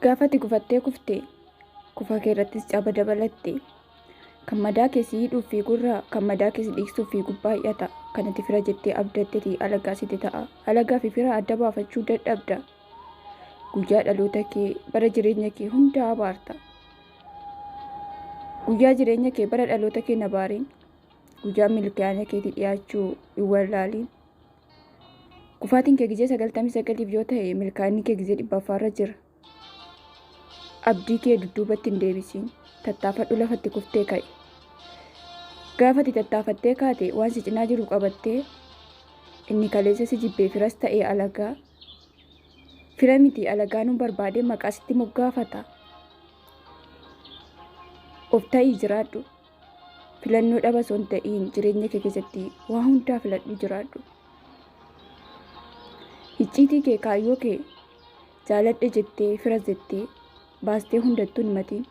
Gaafati gufattee kuftee kufa kee irrattis caba dabalatte. Kan madaa keessi hidhuuf fi gurraa kan madaa keessi dhiigsuuf fi gubbaa hi'ata. Kanatti fira jettee abdatteeti alagaa siti ta'a. Alagaa fi fira adda baafachuu dadhabda. Guyyaa dhaloota kee bara jireenya kee hunda abaarta. Guyyaa jireenya kee bara dhaloota kee nabaariin. Guyyaa milkaa'ina keetii dhiyaachuu hin wallaaliin. Kufaatiin kee gizee 99 yoo ta'e milkaa'inni kee gizee 100 jira. Abdii kee dudduubatti hin deebisiin. Tattaafadhu lafatti kuftee ka'e. Gaafati tattaafattee kaate waan si cinaa jiru qabattee inni kaleessa si jibbee firas ta'ee alagaa. Fira miti alagaa nu barbaadee maqaa sitti moggaafata. Of ta'ii jiraadhu. Filannoo dhaba son ta'iin jireenya kee keessatti waa hundaa filadhu jiraadhu. Icciitii kee kaayyoo kee jaaladhe jettee fira jettee baastee hundattuu hin matiin.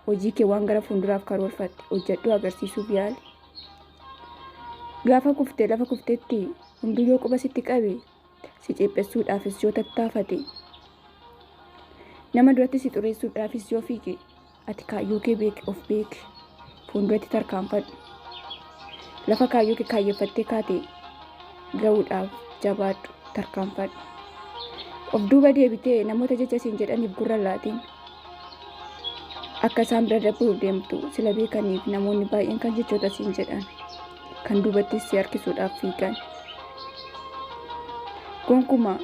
Hojii kee waan gara fuulduraaf karoorfatte hojjedhu agarsiisuuf yaali. Gaafa kuftee lafa kufteetti hunduyyoo quba sitti qabe si ceephessuudhaafis yoo tattaafate nama duratti si xureessuudhaafis yoo fiige ati kaayyoo kee beeki of beeki fuulduratti tarkaanfadhu. Lafa kaayyoo kee kaayyeffattee kaate ga'uudhaaf jabaadhu tarkaanfadhu. Of duuba deebitee namoota jecha siin jedhaniif gurra laatiin. Akka isaan bira darbuuf deemtu sila beekaniif namoonni baay'een kan jechoota siin jedhan kan duubattis si harkisuudhaaf fiigan. Gonkumaa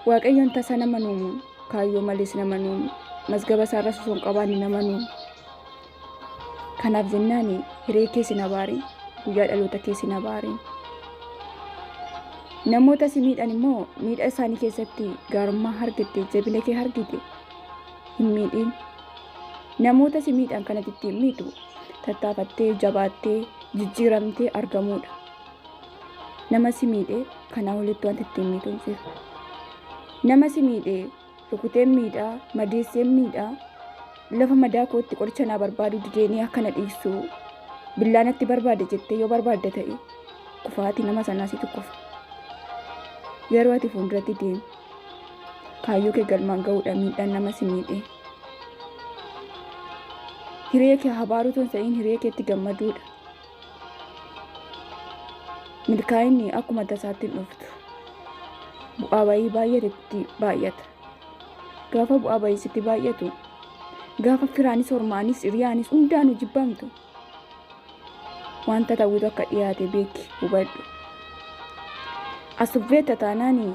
Waaqayyoon tasa nama nuumuun kaayyoo malees nama nuumu masgaba isaarra sosoon qabaanni nama nuumu. Kanaaf jennaani hiree kee sin abaariin guyyaa dhaloota kee sin abaariin. Namoota si miidhan immoo miidha isaanii keessatti gaarummaa argatte jabina kee argite hin miidhiin. Namoota si miidhan kanatti ittiin miitu tattaafattee jabaattee jijjiiramtee argamuudha. Nama si miidhe kanaa walitti wanti ittiin miitu hin jiru. Nama si miidhe rukuteen miidhaa madeesseen miidhaa lafa madaa kootti qoricha naa barbaadu dideenii akkana dhiisu billaanatti barbaade jettee yoo barbaadde ta'e kufaati nama sanaa situ kufa. Yeroo ati fuulduratti deemu kaayyoo kee galmaan ga'uudha miidhaan nama si miidhe. Hiree kee habaaruu ton sa'iin hiree keetti gammaduudha. Milkaa'inni akkuma tasaatti hin dhuftu. Bu'aa bayii baay'atetti baay'ata. Gaafa bu'aa bayii sitti baay'atu gaafa firaanis hormaanis hiriyaanis hundaanuu jibbamtu wanta ta'uutu akka dhiyaate beeki hubadhu. Asuffeetta taanaanii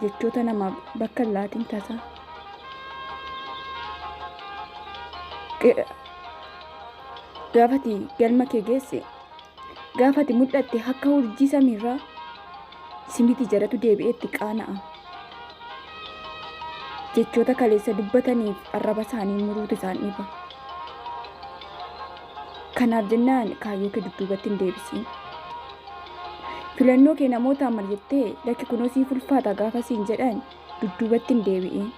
jechoota namaaf bakka hin laatiin tasa. Gaafati galma kee geesse gaafati mul'atte akka urjii samiirraa simiti jaratu deebi'eetti qaana'a. Jechoota kaleessa dubbataniif arraba isaanii muruutu isaan dhiba. Kanaaf jennaan kaayyoo kee dudduubatti hin deebisiin. Filannoo kee namootaan marjettee lakki kunoo siif ulfaata gaafa siin jedhan dudduubatti hin deebi'iin.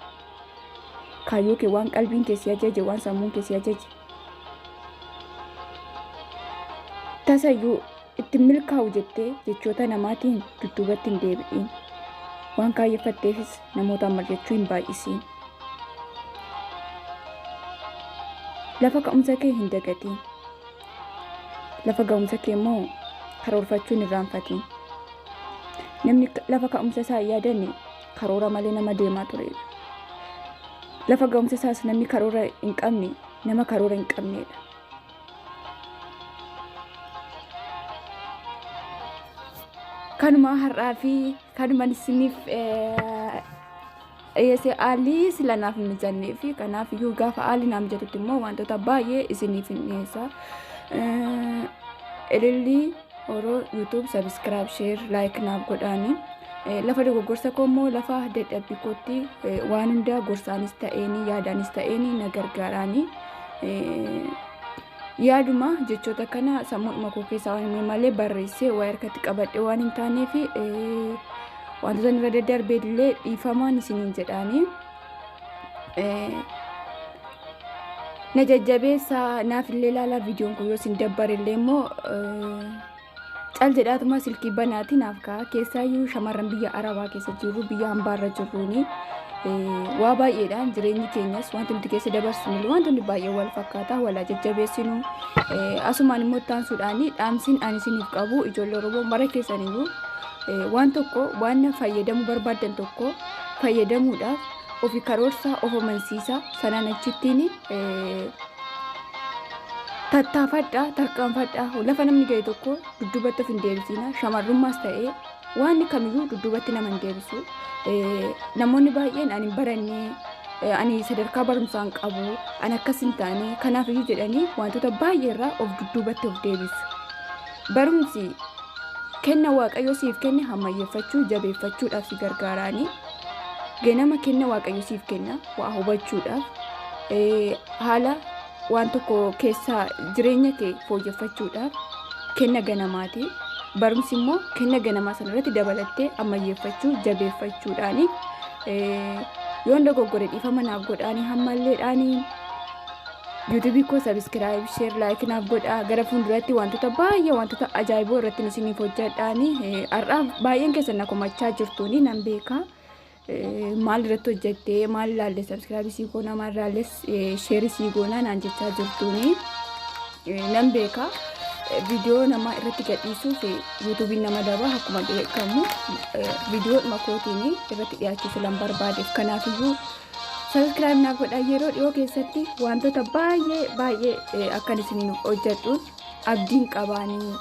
Kaayyoo kee waan qalbiin kee si ajaje waan sammuun kee si ajaje. Tasayyuu itti milkaa'u jettee jechoota namaatiin dudduubatti hin deebi'iin. Waan kaayyeffatteefis namootaan marjechuu hin baay'isiin. Lafa ka'umsa kee hin dagatiin. Lafa ga'umsa kee immoo karoorfachuun hin irraanfatiin. Namni lafa ka'umsa isaa hin yaadanne karoora malee nama deemaa turedha. Lafa ga'umsa isaas namni karoora hin qabne nama karoora hin qabnedha. Kanuma har'aa fi kanuma isiniif haalli silanaaf hin mijannee fi kanaaf iyyuu gaafa haalli naaf mijatutti immoo wantoota baay'ee isiniif hin dhiyeessa. Ililli Oro YouTube subscribe share like naaf godhaani. Lafa dogoggorsa koo immoo lafa dadhabbii kootti waan hundaa gorsaanis ta'eeni yaadaanis ta'eeni na gargaaraani. Yaaduma jechoota kana sammuudhuma koo keessaa waan himee malee barreessee waa harkatti qabadhe waan hin taaneef wantoota irra daddarbee illee dhiifamaan isiniin jedhaani. Na jajjabeessaa naaf illee ilaalaa viidiyoon kun yoo isin dabbare illee immoo cal jedhaatuma silkii banaatiin naaf ka'a. Keessaayyuu shamarran biyya Arabaa keessa jirru, biyya hambaarra jirruuni waa baay'eedhaan jireenyi keenyas wanti nuti keessa dabarsinu wanti nuti baay'ee wal fakkaata wal jajjabeessinu. Asumaan immoo taansuudhaani dhaamsiin ani isiniif qabu ijoollee Oromoo mara keessaniyyuu waan tokko waan fayyadamuu barbaadan tokko fayyadamuudhaaf ofi karoorsaa of amansiisaa sanaan achittiin tattaafadhaa tarkaanfadhaa lafa namni ga'e tokko dudduubatti of hin deebisina. Shamarrummaas ta'ee waan kamiyyuu dudduubatti nama hin deebisu. Namoonni baay'een ani barannee ani sadarkaa barumsaan qabu ani akkas hin taane kanaafiyyuu jedhanii wantoota baay'eerraa of dudduubatti of deebisu. Barumsi kenna Waaqayyo siif kenne hammayyeeffachuu jabeeffachuudhaaf si gargaaraani. Ganama kenna Waaqayyo siif kenna waa hubachuudhaaf haala waan tokko keessaa jireenya kee fooyyeffachuudhaaf kenna ganamaati. Barumsi immoo kenna ganamaa sanarratti dabalattee ammayyeeffachuu jabeeffachuudhaani. Yoon dogoggore dhiifama naaf godhaanii hammalleedhaanii YouTube koo subscribe share like naaf godhaa. Gara fuulduratti wantoota baay'ee wantoota ajaa'iboo irratti isiniif hojjedhaanii. Har'a baay'een keessan na komachaa jirtuuni nan beeka. Maal irratti hojjettee maal ilaalle subscribe sii goona maal ilaalle share sii goona naan jechaa jirtuuni nan beeka. Video nama irratti gadhiisuu fi YouTube nama daba akkuma beekamu video makootiin irratti dhiyaachuu lan barbaadeef kanaafiyyuu subscribe naaf godhaa. Yeroo dhiyoo keessatti wantoota baay'ee akkan isiniin hojjedhuun abdiin qabaanii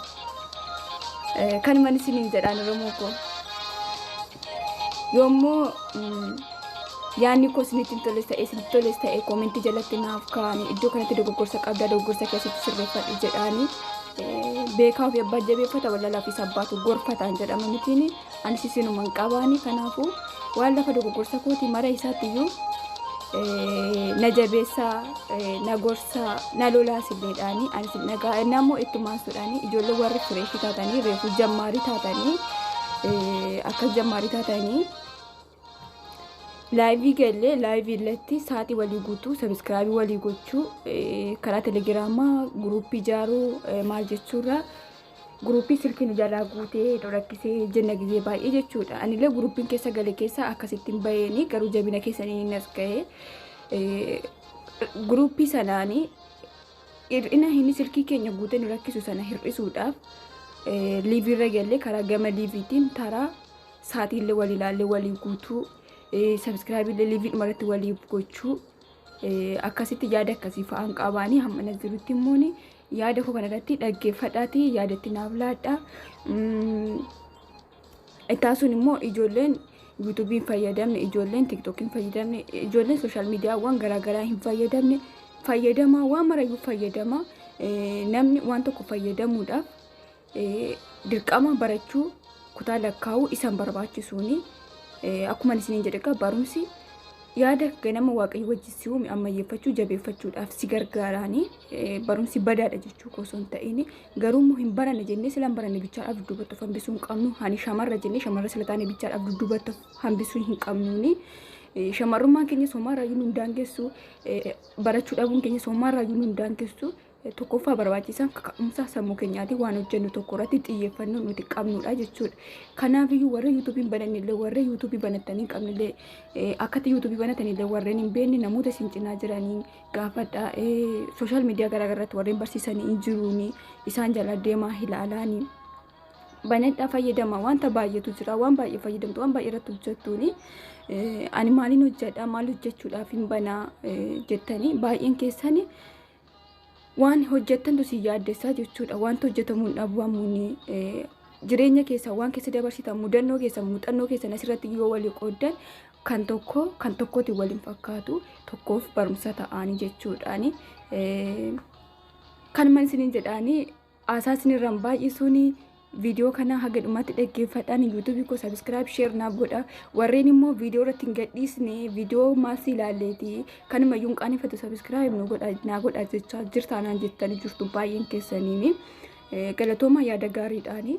kan man isiniin jedhaan Oromoo koo yoommoo yaanni koo isinitti toles ta'e koomentii jalatti naaf kaa'anii iddoo kanatti dogoggorsa qabdaa dogoggorsa keessatti sirreeffadhu jedhaanii beekaa fi abbaa jabeeffata wallalaa fi sabbaatu gorfataan jedhamanitiin anis isinuman qabaanii. Kanaafuu waan lafa dogoggorsa kooti mara isaattiyyuu na jabeessaa na gorsaa na lolaas illeedhaanii anis nagaa namoo ittumaan sudhaanii ijoollee warri fireeshii taatanii reefu jammaarii taatanii akkas jammaarii taatanii laayivii galee laayivii irratti saatii walii guutuu sabskraabii walii gochuu karaa telegiraamaa guruupii ijaaruu maal jechuudha. Guruupii silkiin jalaa guutee dhorakkisee jenna gizee baay'ee jechuudha. Anillee guruupiin keessa gale keessa akkasittiin baheeni garuu jabina keessanii nas ga'ee guruupii sanaanii hir'ina inni silkii keenya guutee nu rakkisu sana hir'isuudhaaf liiviirra galee karaa gama liiviitiin taraa saatiillee walii ilaallee walii guutuu subscribe liiviin maratti walii gochuu akkasitti yaada akkasii fa'aan qabaanii hamma na jirutti immoo yaada koo kanarratti dhaggeeffadhaati yaadatti naaf laadhaa. Ittaasuun immoo ijoolleen YouTube fayyadamne ijoolleen TikTok fayyadamne ijoolleen social miidiyaawwan garaagaraa hin fayyadamne fayyadamaa waan marayyuu fayyadamaa namni waan tokko fayyadamuudhaaf dirqama barachuu kutaa lakkaa'uu isaan barbaachisuuni. Akkuma isiniin jedhe barumsi yaada ganama Waaqayyo wajjisuu ammayyeeffachuu jabeeffachuudhaaf si gargaaraanii. Barumsi badaadha jechuu osoo hin ta'in garuu hin baranne jennee silaan baranne bichaadhaaf dudduubatti hambisuu hin qabnu. Hani shamarra jennee shamarra sila taane bichaadhaaf dudduubatti hambisuu hin qabnuuni. Shamarrummaan keenya soomaarraayyuu nu hin daangessu barachuu dhabuun keenya soomaarraayyuu nu hin daangessu. Tokkoffaa barbaachisan kaka'umsa sammuu keenyaati waan hojjennu tokko irratti xiyyeeffannoo nuti qabnudha jechuudha. Kanaafiyyuu warra YouTube bananillee warra YouTube banatanii qabnillee akkati YouTube banatanillee warreen hin beekne namoota isin cinaa jiranii gaafadha. Social media garaagaraatti warreen barsiisanii hin jiruuni isaan jala deemaa ilaalaanii banadhaa fayyadama. Wanta baay'eetu jira waan baay'ee fayyadamtu waan baay'ee irratti hojjettuuni. Ani maaliin hojjedha maal hojjechuudhaaf hin banaa jettanii baay'een keessanii waan hojjettantu si yaaddessaa jechuudha. Wanta hojjetamuun dhabamuun jireenya keessa waan keessa dabarsitan mudannoo keessa muuxannoo keessa asirratti yoo walii qooddan kan tokkooti waliin fakkaatu tokkoof barumsa ta'anii jechuudhaani. Kan man isiniin jedhaanii asaasni irraan baay'isuuni. Video kana haga dhumatti dhaggeeffadhaan YouTube koo subscribe share naaf godha. Warreen immoo video irratti hin gadhiisne video maas ilaalleeti kanuma yuun qaanifatu subscribe naa godha jechaa jirtaanaan jettanii jirtu baay'een keessaniini. Galatooma yaada gaariidhaani.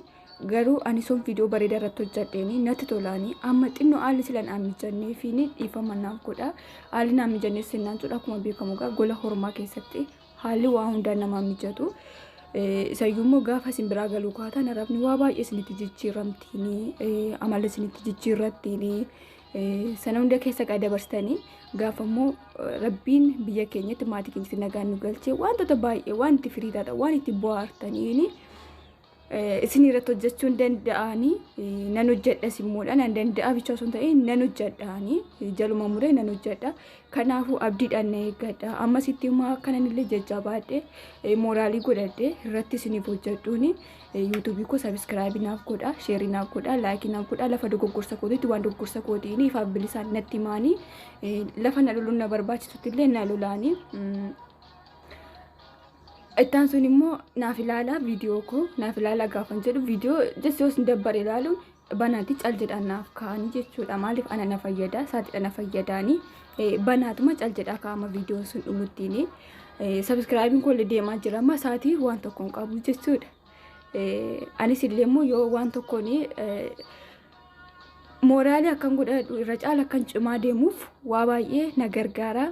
Garuu ani son video bareedaa irratti hojjedheeni natti tolaanii amma xinnoo haalli silan ammijannee fi dhiifama naaf godha. Haalli naaf mijannee sennaan jedha akkuma beekamu gola hormaa keessatti haalli waa hundaan nama mijatu. Isayyuu immoo gaafa isin biraa galuu kaatan arabni waa baay'ee isinitti jijjiiramtini amala isinitti jijjiirrattini sana hunda keessa dabarsitanii gaafa immoo rabbiin biyya keenyatti maatii keenyatti nagaan nu galchee wantoota baay'ee waan itti firii taata waan itti bohaartaniini isin irratti hojjechuu hin danda'anii nan hojjedha simmoodha nan danda'a bicha osoo hin ta'in nan hojjedhaanii jaluma muree nan hojjedha kanaafuu abdiidhaan na eeggadha ammasitti immoo akkanan illee jajjabaadhe mooraalii godhadhe irratti isiniif hojjedhuuni yuutuubii koo sabiskiraabii naaf godha sheerii naaf godha laayikii naaf godha lafa dogoggorsa kootiitti waan dogoggorsa kootiini ifaaf bilisaan natti himaanii lafa na loluun na barbaachisutti illee na lolaanii ittaan sun immoo naaf ilaala viidiyoo koo naaf ilaala gaafan jedhu viidiyoo jecha yoos hin dabbare ilaaluun banaatti cal jedhaan naaf kaa'anii jechuudha maaliif ana na fayyada saatiidha na fayyadaanii banaatuma cal jedhaa kaa'ama viidiyoon sun dhumuttiini sabiskiraabiin koollee deemaa jira amma saatii waan tokkoon qabu jechuudha anis illee immoo yoo waan tokkoon mooraalii akkan godhadhu irra caala akkan cimaa deemuuf waa baay'ee na gargaara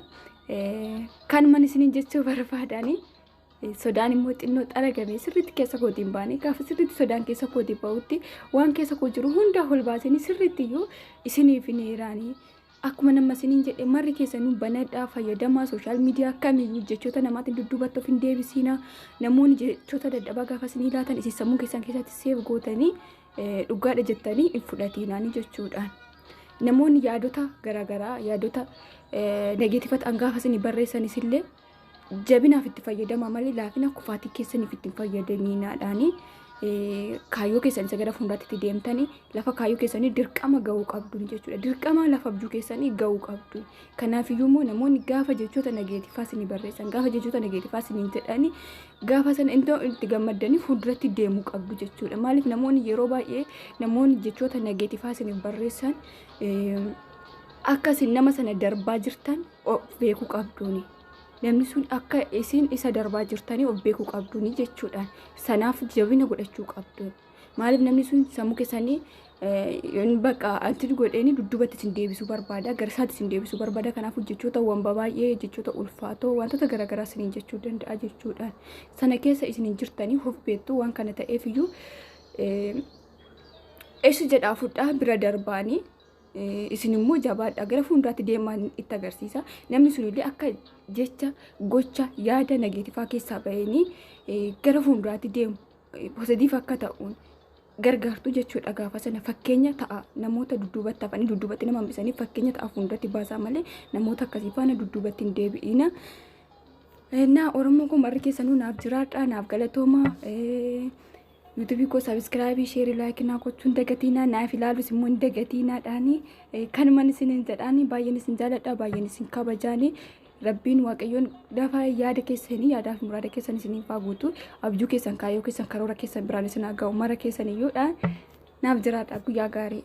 kan man isiniin jechuu barbaadanii sodaan immoo xinnoo xaragamee sirriitti keessa kootiin baane gaafa sirriitti sodaan keessa kootiin ba'utti waan keessa koo jiru hunda ol baasanii sirriitti iyyuu isiniif hin heeraanii akkuma nama isiniin jedhe marri keessanuu banadhaa fayyadamaa sooshaal miidiyaa akkamiyyuu jechoota namaatiin dudduubatti of hin deebisiina namoonni jechoota dadhabaa gaafa isinii laatan isin sammuu keessan keessatti seef gootanii dhugaadha jettanii hin fudhatiinaanii jechuudhaan namoonni yaadota garaagaraa yaadota negeetifatan gaafa isinii barreessanis illee jabinaaf itti fayyadama malee laafina kufaatii keessaniif itti fayyadamiinaadhaani kaayyoo keessanii isa gara fuulduraatti itti deemtanii lafa kaayyoo keessanii dirqama ga'uu qabdu jechuudha dirqama lafa abjuu keessanii ga'uu qabdu kanaafiyyuu immoo namoonni gaafa jechoota negeetifaa isinii barreessan gaafa jechoota negeetifaa isinii jedhanii gaafa sana itti gammaddanii fuulduratti deemuu qabdu jechuudha maaliif namoonni yeroo baay'ee namoonni jechoota negeetifaa isinii barreessan akka isin nama sana darbaa jirtan beekuu qabduuni. Namni sun akka isin isa darbaa jirtanii of beekuu qabduuni jechuudha. Sanaaf jabina godhachuu qabdu. Maaliif namni sun sammuu keessanii bakka anti godheeni dudduubatti isin deebisuu barbaada, garsaatti isin deebisuu barbaada. Kanaaf jechoota wamba baay'ee jechoota ulfaatoo wantoota garaagaraa isiniin jechuu danda'a jechuudha. Sana keessa isiniin jirtanii of beektu waan kana ta'eef iyyuu eessu jedhaa fudhaa bira darbaanii isin immoo jabaadha gara fuulduraatti deemaan itti agarsiisa namni sun illee akka jecha gocha yaada negeetifaa keessaa bahanii gara fuulduraatti deemu positiif akka ta'uun gargaartu jechuudha gaafa sana fakkeenya ta'a namoota dudduubatti hafanii dudduubatti nama hambisanii fakkeenya ta'a fuulduratti baasaa malee namoota akkasii faana dudduubatti hin deebi'ina naa oromoo kun marri keessanuu naaf jiraadha naaf galatooma YouTube ko subscribe share like na gochuun dagatina naaf ilaalus immoo dagatinaadhaani kan man isinin jedhaani baay'een isin jaaladha baay'een isin kabajaani rabbiin waaqayyoon dafa yaada keessanii yaadaaf muraada keessan isiniif guutu abjuu keessan kaayyoo keessan karoora keessan biraan isin haa ga'u mara keessan iyyuudha naaf jiraadha guyyaa gaarii